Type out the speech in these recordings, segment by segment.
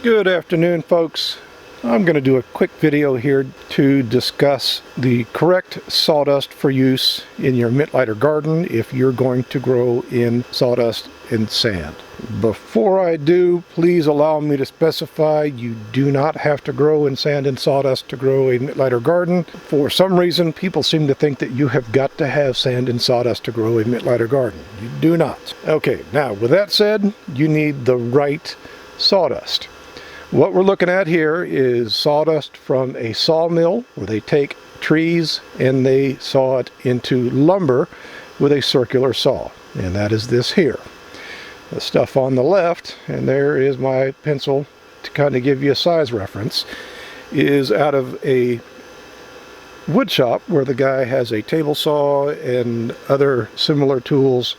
Good afternoon, folks. I'm going to do a quick video here to discuss the correct sawdust for use in your Mittleider garden if you're going to grow in sawdust and sand. Before I do, please allow me to specify you do not have to grow in sand and sawdust to grow a Mittleider garden. For some reason, people seem to think that you have got to have sand and sawdust to grow a Mittleider garden. You do not. Okay, now with that said, you need the right sawdust. What we're looking at here is sawdust from a sawmill where they take trees and they saw it into lumber with a circular saw. And that is this here. The stuff on the left, and there is my pencil to kind of give you a size reference, is out of a wood shop where the guy has a table saw and other similar tools.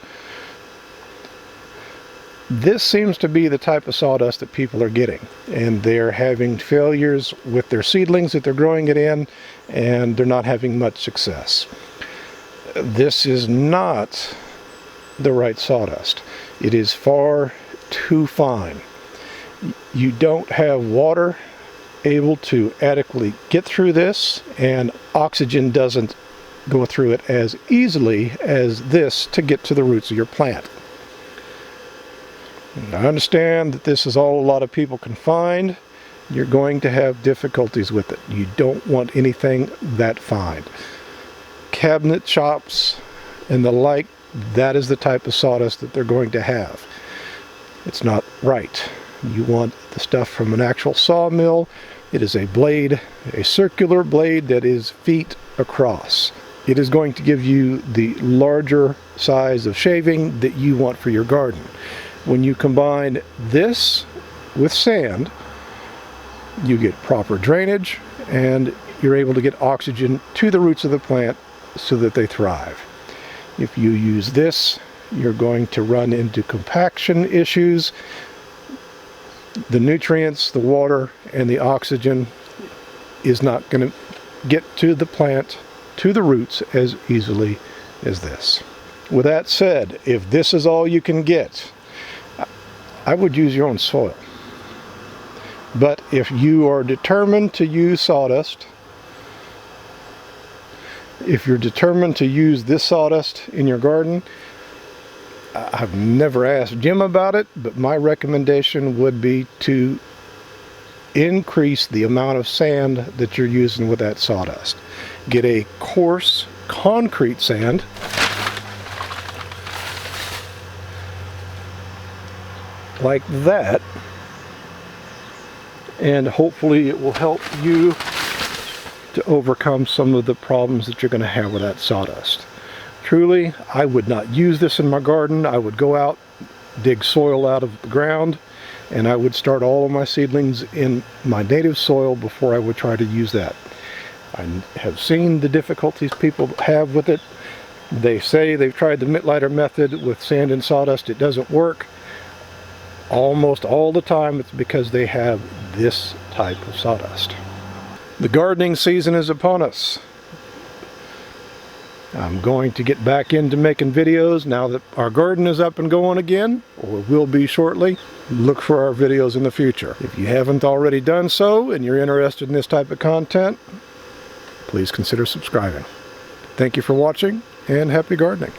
This seems to be the type of sawdust that people are getting, and they're having failures with their seedlings that they're growing it in, and they're not having much success. This is not the right sawdust. It is far too fine. You don't have water able to adequately get through this, and oxygen doesn't go through it as easily as this to get to the roots of your plant. I understand that this is all a lot of people can find. You're going to have difficulties with it. You don't want anything that fine. Cabinet shops and the like, that is the type of sawdust that they're going to have. It's not right. You want the stuff from an actual sawmill. It is a blade, a circular blade that is feet across. It is going to give you the larger size of shaving that you want for your garden. When you combine this with sand, you get proper drainage and you're able to get oxygen to the roots of the plant so that they thrive. If you use this, you're going to run into compaction issues. The nutrients, the water, and the oxygen is not going to get to the plant, to the roots, as easily as this. With that said, if this is all you can get, I would use your own soil. But if you are determined to use sawdust, if you're determined to use this sawdust in your garden, I've never asked Jim about it, but my recommendation would be to increase the amount of sand that you're using with that sawdust. Get a coarse concrete sand, like that, and hopefully it will help you to overcome some of the problems that you're going to have with that sawdust. Truly, I would not use this in my garden. I would go out, dig soil out of the ground, and I would start all of my seedlings in my native soil before I would try to use that. I have seen the difficulties people have with it. They say they've tried the Mittleider method with sand and sawdust. It doesn't work. Almost all the time it's because they have this type of sawdust. The gardening season is upon us. I'm going to get back into making videos now that our garden is up and going again, or will be shortly. Look for our videos in the future. If you haven't already done so and you're interested in this type of content, please consider subscribing. Thank you for watching, and happy gardening.